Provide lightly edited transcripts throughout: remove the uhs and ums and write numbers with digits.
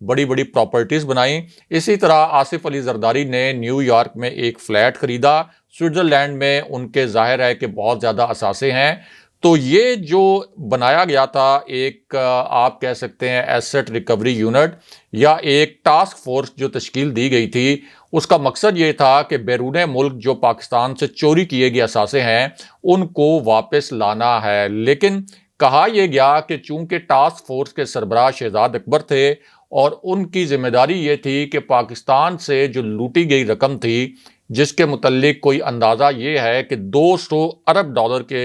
بڑی بڑی پراپرٹیز بنائیں۔ اسی طرح آصف علی زرداری نے نیو یارک میں ایک فلیٹ خریدا، سوئٹزرلینڈ میں ان کے ظاہر ہے کہ بہت زیادہ اثاثے ہیں۔ تو یہ جو بنایا گیا تھا ایک آپ کہہ سکتے ہیں ایسٹ ریکوری یونٹ یا ایک ٹاسک فورس جو تشکیل دی گئی تھی، اس کا مقصد یہ تھا کہ بیرون ملک جو پاکستان سے چوری کیے گئے اثاثے ہیں ان کو واپس لانا ہے۔ لیکن کہا یہ گیا کہ چونکہ ٹاسک فورس کے سربراہ شہزاد اکبر تھے اور ان کی ذمہ داری یہ تھی کہ پاکستان سے جو لوٹی گئی رقم تھی، جس کے متعلق کوئی اندازہ یہ ہے کہ 200 ارب ڈالر کے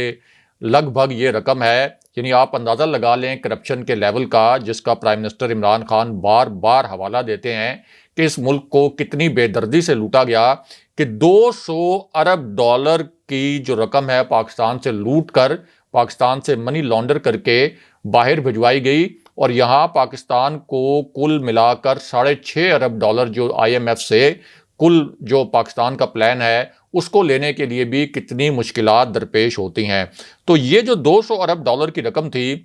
لگ بھگ یہ رقم ہے، یعنی آپ اندازہ لگا لیں کرپشن کے لیول کا، جس کا پرائم منسٹر عمران خان بار بار حوالہ دیتے ہیں کہ اس ملک کو کتنی بے دردی سے لوٹا گیا، کہ 200 ارب ڈالر کی جو رقم ہے پاکستان سے لوٹ کر، پاکستان سے منی لانڈر کر کے باہر بھجوائی گئی، اور یہاں پاکستان کو کل ملا کر 6.5 ارب ڈالر جو آئی ایم ایف سے کل جو پاکستان کا پلان ہے اس کو لینے کے لیے بھی کتنی مشکلات درپیش ہوتی ہیں۔ تو یہ جو 200 ارب ڈالر کی رقم تھی،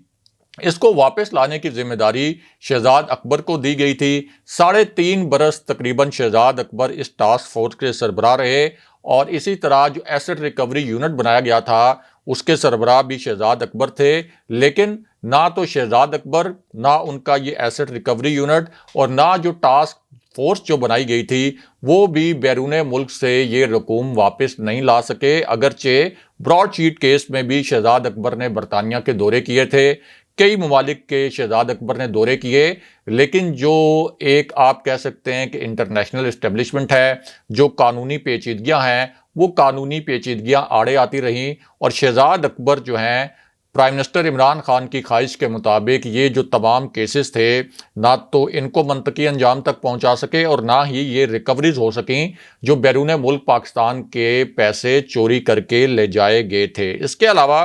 اس کو واپس لانے کی ذمہ داری شہزاد اکبر کو دی گئی تھی۔ 3.5 برس تقریباً شہزاد اکبر اس ٹاسک فورس کے سربراہ رہے، اور اسی طرح جو ایسٹ ریکوری یونٹ بنایا گیا تھا اس کے سربراہ بھی شہزاد اکبر تھے۔ لیکن نہ تو شہزاد اکبر، نہ ان کا یہ ایسٹ ریکوری یونٹ، اور نہ جو ٹاسک فورس جو بنائی گئی تھی وہ بھی بیرون ملک سے یہ رقوم واپس نہیں لا سکے، اگرچہ براڈ شیٹ کیس میں بھی شہزاد اکبر نے برطانیہ کے دورے کیے تھے، کئی ممالک کے شہزاد اکبر نے دورے کیے، لیکن جو ایک آپ کہہ سکتے ہیں کہ انٹرنیشنل اسٹیبلشمنٹ ہے، جو قانونی پیچیدگیاں ہیں، وہ قانونی پیچیدگیاں آڑے آتی رہیں، اور شہزاد اکبر جو ہیں پرائم منسٹر عمران خان کی خواہش کے مطابق یہ جو تمام کیسز تھے نہ تو ان کو منطقی انجام تک پہنچا سکے اور نہ ہی یہ ریکوریز ہو سکیں جو بیرون ملک پاکستان کے پیسے چوری کر کے لے جائے گئے تھے۔ اس کے علاوہ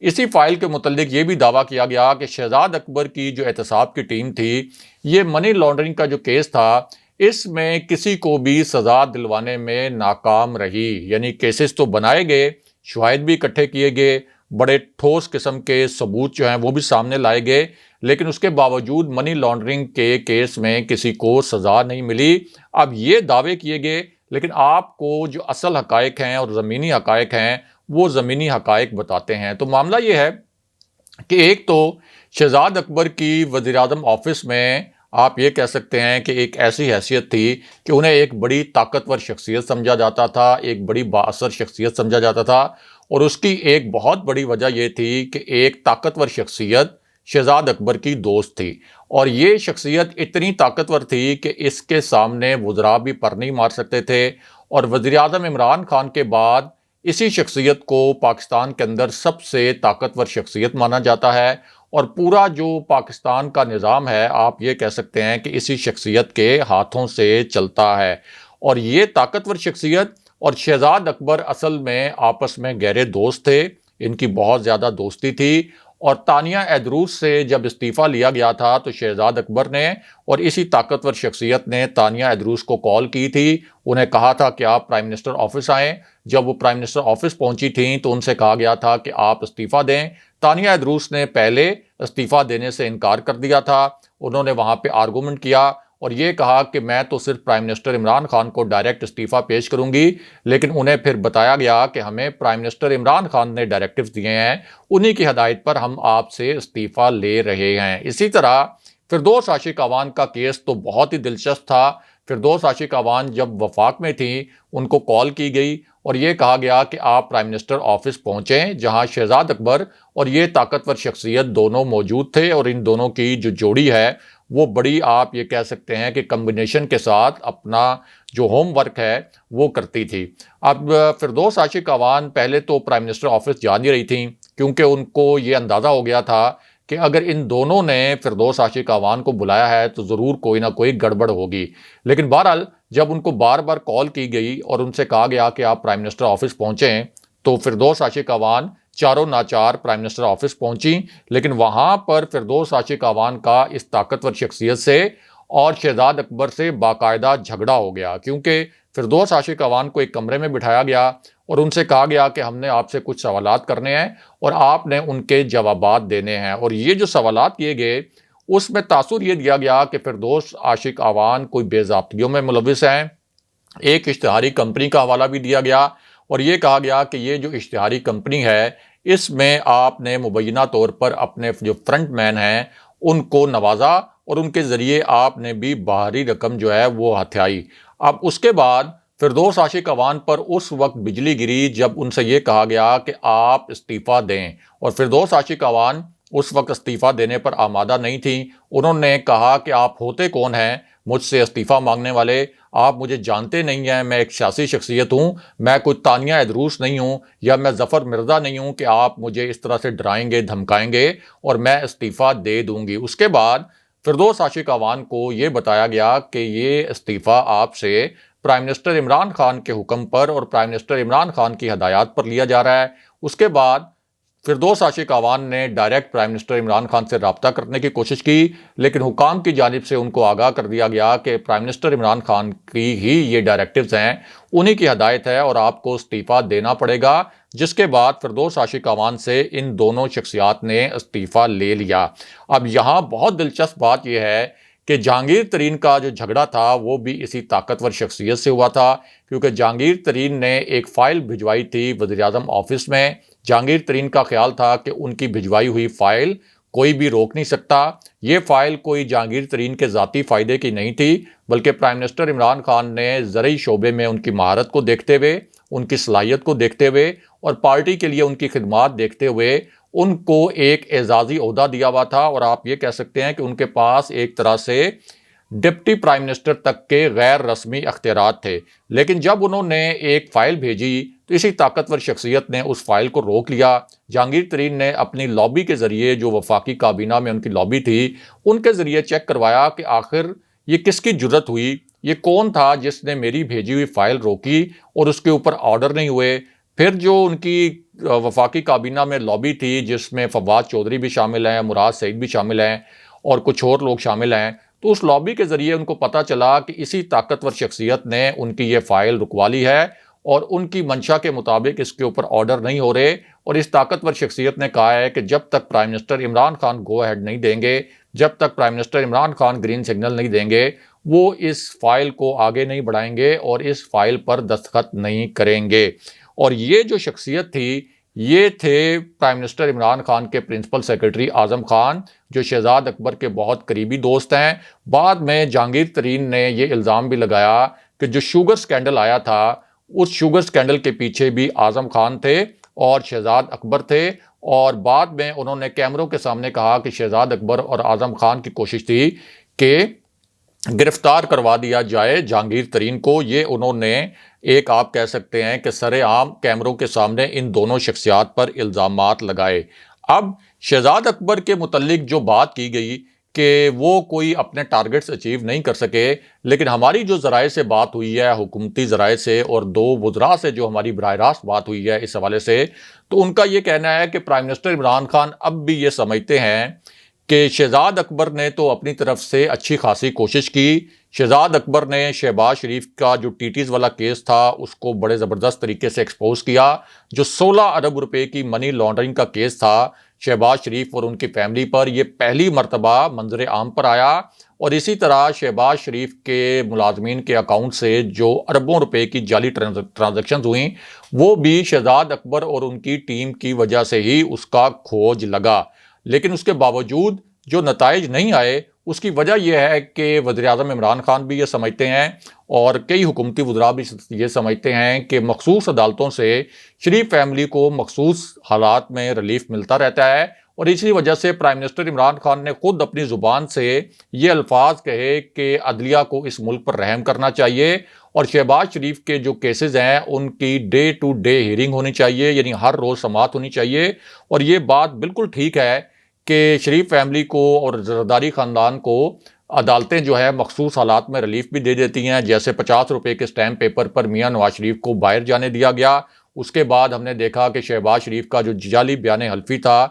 اسی فائل کے متعلق یہ بھی دعویٰ کیا گیا کہ شہزاد اکبر کی جو احتساب کی ٹیم تھی، یہ منی لانڈرنگ کا جو کیس تھا اس میں کسی کو بھی سزا دلوانے میں ناکام رہی، یعنی کیسز تو بنائے گئے، شواہد بھی اکٹھے کیے گئے، بڑے ٹھوس قسم کے ثبوت جو ہیں وہ بھی سامنے لائے گئے، لیکن اس کے باوجود منی لانڈرنگ کے کیس میں کسی کو سزا نہیں ملی۔ اب یہ دعوے کیے گئے، لیکن آپ کو جو اصل حقائق ہیں اور زمینی حقائق ہیں وہ زمینی حقائق بتاتے ہیں۔ تو معاملہ یہ ہے کہ ایک تو شہزاد اکبر کی وزیراعظم آفس میں آپ یہ کہہ سکتے ہیں کہ ایک ایسی حیثیت تھی کہ انہیں ایک بڑی طاقتور شخصیت سمجھا جاتا تھا، ایک بڑی بااثر شخصیت سمجھا جاتا تھا، اور اس کی ایک بہت بڑی وجہ یہ تھی کہ ایک طاقتور شخصیت شہزاد اکبر کی دوست تھی، اور یہ شخصیت اتنی طاقتور تھی کہ اس کے سامنے وزراء بھی پر نہیں مار سکتے تھے، اور وزیراعظم عمران خان کے بعد اسی شخصیت کو پاکستان کے اندر سب سے طاقتور شخصیت مانا جاتا ہے، اور پورا جو پاکستان کا نظام ہے آپ یہ کہہ سکتے ہیں کہ اسی شخصیت کے ہاتھوں سے چلتا ہے۔ اور یہ طاقتور شخصیت اور شہزاد اکبر اصل میں آپس میں گہرے دوست تھے، ان کی بہت زیادہ دوستی تھی، اور تانیہ ایدروس سے جب استعفیٰ لیا گیا تھا تو شہزاد اکبر نے اور اسی طاقتور شخصیت نے تانیہ ایدروس کو کال کی تھی، انہیں کہا تھا کہ آپ پرائم منسٹر آفس آئیں۔ جب وہ پرائم منسٹر آفس پہنچی تھیں تو ان سے کہا گیا تھا کہ آپ استعفیٰ دیں۔ تانیہ ایدروس نے پہلے استعفیٰ دینے سے انکار کر دیا تھا، انہوں نے وہاں پہ آرگومنٹ کیا اور یہ کہا کہ میں تو صرف پرائم منسٹر عمران خان کو ڈائریکٹ استعفیٰ پیش کروں گی، لیکن انہیں پھر بتایا گیا کہ ہمیں پرائم منسٹر عمران خان نے ڈائریکٹیوز دیے ہیں، انہی کی ہدایت پر ہم آپ سے استعفیٰ لے رہے ہیں۔ اسی طرح فردوس عاشق اعوان کا کیس تو بہت ہی دلچسپ تھا۔ فردوس عاشق اعوان جب وفاق میں تھیں ان کو کال کی گئی اور یہ کہا گیا کہ آپ پرائم منسٹر آفس پہنچیں، جہاں شہزاد اکبر اور یہ طاقتور شخصیت دونوں موجود تھے، اور ان دونوں کی جو جوڑی ہے وہ بڑی آپ یہ کہہ سکتے ہیں کہ کمبینیشن کے ساتھ اپنا جو ہوم ورک ہے وہ کرتی تھی۔ اب فردوس عاشق اعوان پہلے تو پرائم منسٹر آفس جا نہیں رہی تھیں، کیونکہ ان کو یہ اندازہ ہو گیا تھا کہ اگر ان دونوں نے فردوس عاشق اعوان کو بلایا ہے تو ضرور کوئی نہ کوئی گڑبڑ ہوگی۔ لیکن بہرحال جب ان کو بار بار کال کی گئی اور ان سے کہا گیا کہ آپ پرائم منسٹر آفس پہنچیں، تو فردوس عاشق اعوان چاروں ناچار پرائم منسٹر آفس پہنچی، لیکن وہاں پر فردوس عاشق اعوان کا اس طاقتور شخصیت سے اور شہزاد اکبر سے باقاعدہ جھگڑا ہو گیا، کیونکہ فردوس عاشق اعوان کو ایک کمرے میں بٹھایا گیا اور ان سے کہا گیا کہ ہم نے آپ سے کچھ سوالات کرنے ہیں اور آپ نے ان کے جوابات دینے ہیں، اور یہ جو سوالات کیے گئے اس میں تاثر یہ دیا گیا کہ فردوس عاشق اعوان کوئی بے ضابطگیوں میں ملوث ہیں۔ ایک اشتہاری کمپنی کا حوالہ بھی دیا گیا اور یہ کہا گیا کہ یہ جو اشتہاری کمپنی ہے اس میں آپ نے مبینہ طور پر اپنے جو فرنٹ مین ہیں ان کو نوازا اور ان کے ذریعے آپ نے بھی باہری رقم جو ہے وہ ہتھیائی۔ اب اس کے بعد فردوس عاشق اعوان پر اس وقت بجلی گری جب ان سے یہ کہا گیا کہ آپ استعفیٰ دیں، اور فردوس عاشق اعوان اس وقت استعفیٰ دینے پر آمادہ نہیں تھیں۔ انہوں نے کہا کہ آپ ہوتے کون ہیں مجھ سے استعفیٰ مانگنے والے؟ آپ مجھے جانتے نہیں ہیں، میں ایک سیاسی شخصیت ہوں، میں کوئی تانیہ ادروس نہیں ہوں یا میں ظفر مرزا نہیں ہوں کہ آپ مجھے اس طرح سے ڈرائیں گے دھمکائیں گے اور میں استعفیٰ دے دوں گی۔ اس کے بعد فردوس عاشق اعوان کو یہ بتایا گیا کہ یہ استعفیٰ آپ سے پرائم منسٹر عمران خان کے حکم پر اور پرائم منسٹر عمران خان کی ہدایات پر لیا جا رہا ہے۔ اس کے بعد فردوس عاشق اعوان نے direct prime minister Imran Khan سے رابطہ کرنے کی کوشش کی، لیکن حکام کی جانب سے ان کو آگاہ کر دیا گیا کہ پرائم منسٹر عمران خان کی ہی یہ ڈائریکٹیوز ہیں، انہی کی ہدایت ہے اور آپ کو استعفیٰ دینا پڑے گا، جس کے بعد فردوس عاشق اعوان سے ان دونوں شخصیات نے استعفیٰ لے لیا۔ اب یہاں بہت دلچسپ بات یہ ہے کہ جہانگیر ترین کا جو جھگڑا تھا وہ بھی اسی طاقتور شخصیت سے ہوا تھا، کیونکہ جہانگیر ترین نے ایک فائل بھجوائی تھی وزیراعظم آفس میں۔ جہانگیر ترین کا خیال تھا کہ ان کی بھجوائی ہوئی فائل کوئی بھی روک نہیں سکتا۔ یہ فائل کوئی جہانگیر ترین کے ذاتی فائدے کی نہیں تھی، بلکہ پرائم منسٹر عمران خان نے زرعی شعبے میں ان کی مہارت کو دیکھتے ہوئے، ان کی صلاحیت کو دیکھتے ہوئے اور پارٹی کے لیے ان کی خدمات دیکھتے ہوئے ان کو ایک اعزازی عہدہ دیا ہوا تھا، اور آپ یہ کہہ سکتے ہیں کہ ان کے پاس ایک طرح سے ڈپٹی پرائم منسٹر تک کے غیر رسمی اختیارات تھے۔ لیکن جب انہوں نے ایک فائل بھیجی تو اسی طاقتور شخصیت نے اس فائل کو روک لیا۔ جہانگیر ترین نے اپنی لابی کے ذریعے، جو وفاقی کابینہ میں ان کی لابی تھی، ان کے ذریعے چیک کروایا کہ آخر یہ کس کی جرت ہوئی، یہ کون تھا جس نے میری بھیجی ہوئی فائل روکی اور اس کے اوپر آرڈر نہیں ہوئے۔ پھر جو ان کی وفاقی کابینہ میں لابی تھی، جس میں فواد چودھری بھی شامل ہیں، مراد سعید بھی شامل ہیں اور کچھ اور لوگ شامل ہیں، تو اس لابی کے ذریعے ان کو پتہ چلا کہ اسی طاقتور شخصیت نے ان کی یہ فائل رکوا لی ہے اور ان کی منشا کے مطابق اس کے اوپر آرڈر نہیں ہو رہے، اور اس طاقتور شخصیت نے کہا ہے کہ جب تک پرائم منسٹر عمران خان گو ہیڈ نہیں دیں گے، جب تک prime minister Imran Khan green signal نہیں دیں گے، وہ اس فائل کو آگے نہیں بڑھائیں گے اور اس فائل پر دستخط نہیں کریں گے۔ اور یہ جو شخصیت تھی، یہ تھے پرائم منسٹر عمران خان کے پرنسپل سیکرٹری اعظم خان، جو شہزاد اکبر کے بہت قریبی دوست ہیں۔ بعد میں جہانگیر ترین نے یہ الزام بھی لگایا کہ جو شوگر سکینڈل آیا تھا، اس شوگر سکینڈل کے پیچھے بھی اعظم خان تھے اور شہزاد اکبر تھے، اور بعد میں انہوں نے کیمروں کے سامنے کہا کہ شہزاد اکبر اور اعظم خان کی کوشش تھی کہ گرفتار کروا دیا جائے جہانگیر ترین کو۔ یہ انہوں نے ایک، آپ کہہ سکتے ہیں کہ سر عام کیمروں کے سامنے ان دونوں شخصیات پر الزامات لگائے۔ اب شہزاد اکبر کے متعلق جو بات کی گئی کہ وہ کوئی اپنے ٹارگٹس اچیو نہیں کر سکے، لیکن ہماری جو ذرائع سے بات ہوئی ہے، حکومتی ذرائع سے اور دو وزراء سے جو ہماری براہ راست بات ہوئی ہے اس حوالے سے، تو ان کا یہ کہنا ہے کہ پرائم منسٹر عمران خان اب بھی یہ سمجھتے ہیں کہ شہزاد اکبر نے تو اپنی طرف سے اچھی خاصی کوشش کی۔ شہزاد اکبر نے شہباز شریف کا جو ٹیٹیز والا کیس تھا اس کو بڑے زبردست طریقے سے ایکسپوز کیا۔ جو 16 ارب روپے کی منی لانڈرنگ کا کیس تھا شہباز شریف اور ان کی فیملی پر، یہ پہلی مرتبہ منظر عام پر آیا، اور اسی طرح شہباز شریف کے ملازمین کے اکاؤنٹ سے جو اربوں روپے کی جعلی ٹرانزیکشنز ہوئیں، وہ بھی شہزاد اکبر اور ان کی ٹیم کی وجہ سے ہی اس کا کھوج لگا۔ لیکن اس کے باوجود جو نتائج نہیں آئے، اس کی وجہ یہ ہے کہ وزیراعظم عمران خان بھی یہ سمجھتے ہیں اور کئی حکومتی وزراء بھی یہ سمجھتے ہیں کہ مخصوص عدالتوں سے شریف فیملی کو مخصوص حالات میں ریلیف ملتا رہتا ہے، اور اسی وجہ سے پرائم منسٹر عمران خان نے خود اپنی زبان سے یہ الفاظ کہے کہ عدلیہ کو اس ملک پر رحم کرنا چاہیے، اور شہباز شریف کے جو کیسز ہیں ان کی ڈے ٹو ڈے ہیئرنگ ہونی چاہیے، یعنی ہر روز سماعت ہونی چاہیے۔ اور یہ بات بالکل ٹھیک ہے کہ شریف فیملی کو اور زرداری خاندان کو عدالتیں جو ہے مخصوص حالات میں ریلیف بھی دے دیتی ہیں، جیسے 50 روپے کے سٹیمپ پیپر پر میاں نواز شریف کو باہر جانے دیا گیا۔ اس کے بعد ہم نے دیکھا کہ شہباز شریف کا جو جعلی بیان حلفی تھا،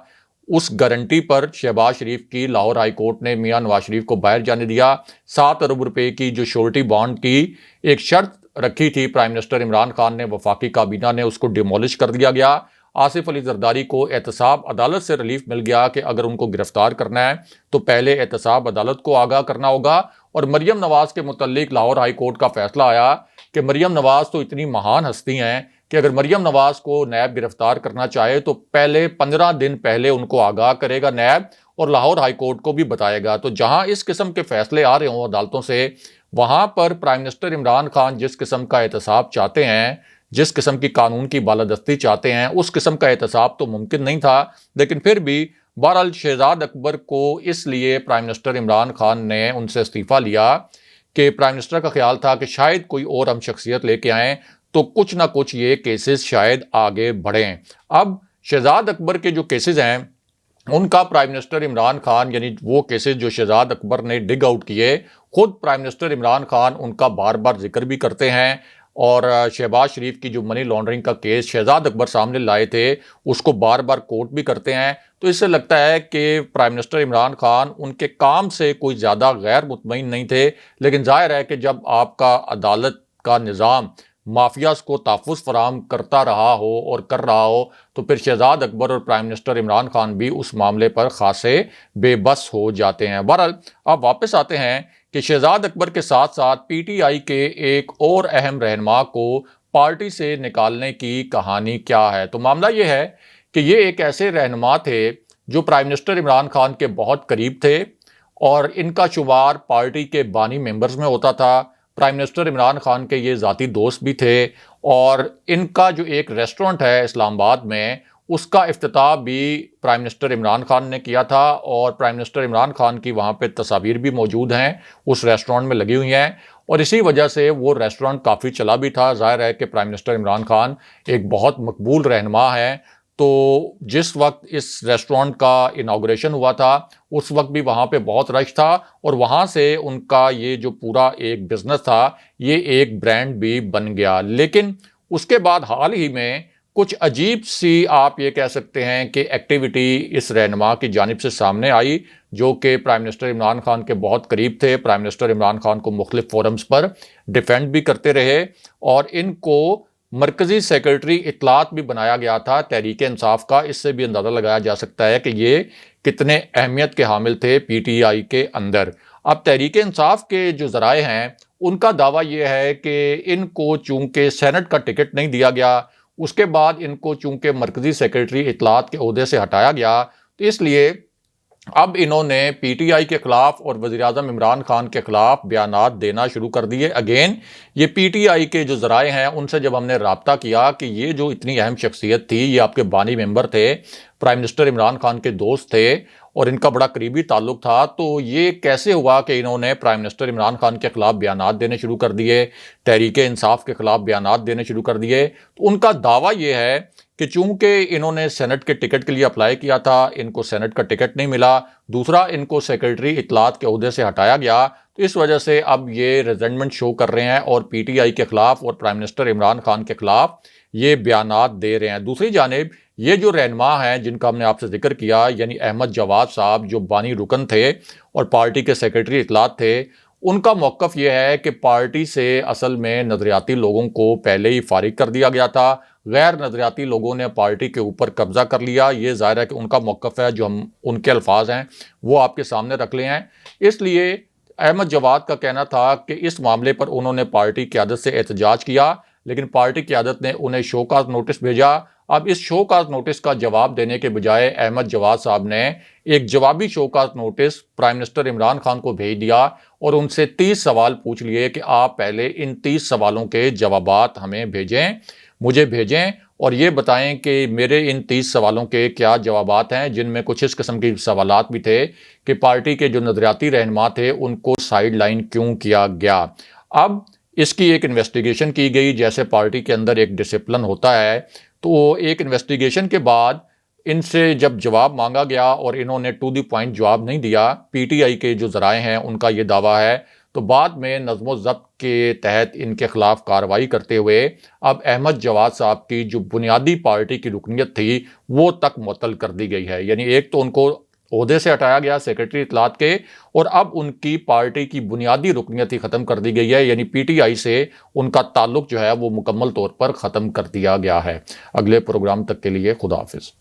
اس گارنٹی پر شہباز شریف کی لاہور ہائی کورٹ نے میاں نواز شریف کو باہر جانے دیا۔ 7 ارب روپے کی جو شورٹی بانڈ کی ایک شرط رکھی تھی پرائم منسٹر عمران خان نے، وفاقی کابینہ نے اس کو ڈیمولش کر دیا گیا۔ آصف علی زرداری کو احتساب عدالت سے ریلیف مل گیا کہ اگر ان کو گرفتار کرنا ہے تو پہلے احتساب عدالت کو آگاہ کرنا ہوگا، اور مریم نواز کے متعلق لاہور ہائی کورٹ کا فیصلہ آیا کہ مریم نواز تو اتنی مہان ہستی ہیں کہ اگر مریم نواز کو نیب گرفتار کرنا چاہے تو پہلے 15 دن پہلے ان کو آگاہ کرے گا نیب، اور لاہور ہائی کورٹ کو بھی بتائے گا۔ تو جہاں اس قسم کے فیصلے آ رہے ہوں عدالتوں سے، وہاں پر پرائم منسٹر عمران خان جس قسم کا احتساب چاہتے ہیں، جس قسم کی قانون کی بالادستی چاہتے ہیں، اس قسم کا احتساب تو ممکن نہیں تھا، لیکن پھر بھی بہرحال شہزاد اکبر کو اس لیے پرائم منسٹر عمران خان نے ان سے استعفیٰ لیا کہ پرائم منسٹر کا خیال تھا کہ شاید کوئی اور ہم شخصیت لے کے آئیں تو کچھ نہ کچھ یہ کیسز شاید آگے بڑھیں۔ اب شہزاد اکبر کے جو کیسز ہیں ان کا پرائم منسٹر عمران خان، یعنی وہ کیسز جو شہزاد اکبر نے ڈگ آؤٹ کیے، خود پرائم منسٹر عمران خان ان کا بار بار ذکر بھی کرتے ہیں، اور شہباز شریف کی جو منی لانڈرنگ کا کیس شہزاد اکبر سامنے لائے تھے اس کو بار بار کوٹ بھی کرتے ہیں۔ تو اس سے لگتا ہے کہ پرائم منسٹر عمران خان ان کے کام سے کوئی زیادہ غیر مطمئن نہیں تھے، لیکن ظاہر ہے کہ جب آپ کا عدالت کا نظام مافیاز کو تحفظ فراہم کرتا رہا ہو اور کر رہا ہو تو پھر شہزاد اکبر اور پرائم منسٹر عمران خان بھی اس معاملے پر خاصے بے بس ہو جاتے ہیں۔ بہرحال اب واپس آتے ہیں کہ شہزاد اکبر کے ساتھ ساتھ پی ٹی آئی کے ایک اور اہم رہنما کو پارٹی سے نکالنے کی کہانی کیا ہے۔ تو معاملہ یہ ہے کہ یہ ایک ایسے رہنما تھے جو پرائم منسٹر عمران خان کے بہت قریب تھے، اور ان کا شمار پارٹی کے بانی ممبرز میں ہوتا تھا۔ پرائم منسٹر عمران خان کے یہ ذاتی دوست بھی تھے، اور ان کا جو ایک ریسٹورنٹ ہے اسلام آباد میں، اس کا افتتاح بھی پرائم منسٹر عمران خان نے کیا تھا، اور پرائم منسٹر عمران خان کی وہاں پہ تصاویر بھی موجود ہیں، اس ریسٹورنٹ میں لگی ہوئی ہیں، اور اسی وجہ سے وہ ریسٹورنٹ کافی چلا بھی تھا۔ ظاہر ہے کہ پرائم منسٹر عمران خان ایک بہت مقبول رہنما ہے، تو جس وقت اس ریسٹورنٹ کا انوگریشن ہوا تھا اس وقت بھی وہاں پہ بہت رش تھا، اور وہاں سے ان کا یہ جو پورا ایک بزنس تھا یہ ایک برانڈ بھی بن گیا۔ لیکن اس کے بعد حال ہی میں کچھ عجیب سی آپ یہ کہہ سکتے ہیں کہ ایکٹیویٹی اس رہنما کی جانب سے سامنے آئی، جو کہ پرائم منسٹر عمران خان کے بہت قریب تھے، پرائم منسٹر عمران خان کو مختلف فورمز پر ڈیفینڈ بھی کرتے رہے، اور ان کو مرکزی سیکرٹری اطلاعات بھی بنایا گیا تھا تحریک انصاف کا۔ اس سے بھی اندازہ لگایا جا سکتا ہے کہ یہ کتنے اہمیت کے حامل تھے پی ٹی آئی کے اندر۔ اب تحریک انصاف کے جو ذرائع ہیں ان کا دعویٰ یہ ہے کہ ان کو چونکہ سینٹ کا ٹکٹ نہیں دیا گیا، اس کے بعد ان کو چونکہ مرکزی سیکرٹری اطلاعات کے عہدے سے ہٹایا گیا، تو اس لیے اب انہوں نے پی ٹی آئی کے خلاف اور وزیراعظم عمران خان کے خلاف بیانات دینا شروع کر دیے۔ اگین یہ پی ٹی آئی کے جو ذرائع ہیں ان سے جب ہم نے رابطہ کیا کہ یہ جو اتنی اہم شخصیت تھی، یہ آپ کے بانی ممبر تھے، پرائم منسٹر عمران خان کے دوست تھے، اور ان کا بڑا قریبی تعلق تھا، تو یہ کیسے ہوا کہ انہوں نے پرائم منسٹر عمران خان کے خلاف بیانات دینے شروع کر دیے، تحریک انصاف کے خلاف بیانات دینے شروع کر دیے؟ تو ان کا دعویٰ یہ ہے کہ چونکہ انہوں نے سینٹ کے ٹکٹ کے لیے اپلائی کیا تھا، ان کو سینٹ کا ٹکٹ نہیں ملا، دوسرا ان کو سیکرٹری اطلاعات کے عہدے سے ہٹایا گیا، تو اس وجہ سے اب یہ ریزنٹمنٹ شو کر رہے ہیں اور پی ٹی آئی کے خلاف اور پرائم منسٹر عمران خان کے خلاف یہ بیانات دے رہے ہیں۔ دوسری جانب یہ جو رہنما ہیں جن کا ہم نے آپ سے ذکر کیا، یعنی احمد جواد صاحب جو بانی رکن تھے اور پارٹی کے سیکرٹری اطلاعات تھے، ان کا موقف یہ ہے کہ پارٹی سے اصل میں نظریاتی لوگوں کو پہلے ہی فارغ کر دیا گیا تھا، غیر نظریاتی لوگوں نے پارٹی کے اوپر قبضہ کر لیا۔ یہ ظاہر ہے کہ ان کا موقف ہے، جو ہم ان کے الفاظ ہیں وہ آپ کے سامنے رکھ لے ہیں۔ اس لیے احمد جواد کا کہنا تھا کہ اس معاملے پر انہوں نے پارٹی قیادت سے احتجاج کیا، لیکن پارٹی قیادت نے انہیں شو کاز نوٹس بھیجا۔ اب اس شو کاز نوٹس کا جواب دینے کے بجائے احمد جواد صاحب نے ایک جوابی show cause notice prime minister Imran Khan کو بھیج دیا اور ان سے 30 سوال پوچھ لیے کہ آپ پہلے ان 30 سوالوں کے جوابات ہمیں بھیجیں، مجھے بھیجیں، اور یہ بتائیں کہ میرے ان 30 سوالوں کے کیا جوابات ہیں، جن میں کچھ اس قسم کے سوالات بھی تھے کہ پارٹی کے جو نظریاتی رہنما تھے ان کو سائیڈ لائن کیوں کیا گیا۔ اب اس کی ایک انویسٹیگیشن کی گئی، جیسے پارٹی کے اندر ایک ڈسپلن ہوتا ہے، تو ایک انویسٹیگیشن کے بعد ان سے جب جواب مانگا گیا اور انہوں نے ٹو دی پوائنٹ جواب نہیں دیا، پی ٹی آئی کے جو ذرائع ہیں ان کا یہ دعویٰ ہے، تو بعد میں نظم و ضبط کے تحت ان کے خلاف کارروائی کرتے ہوئے اب احمد جواد صاحب کی جو بنیادی پارٹی کی رکنیت تھی وہ تک معطل کر دی گئی ہے۔ یعنی ایک تو ان کو عہدے سے ہٹایا گیا سیکرٹری اطلاعات کے، اور اب ان کی پارٹی کی بنیادی رکنیت ہی ختم کر دی گئی ہے، یعنی پی ٹی آئی سے ان کا تعلق جو ہے وہ مکمل طور پر ختم کر دیا گیا ہے۔ اگلے پروگرام تک کے لیے خدا حافظ۔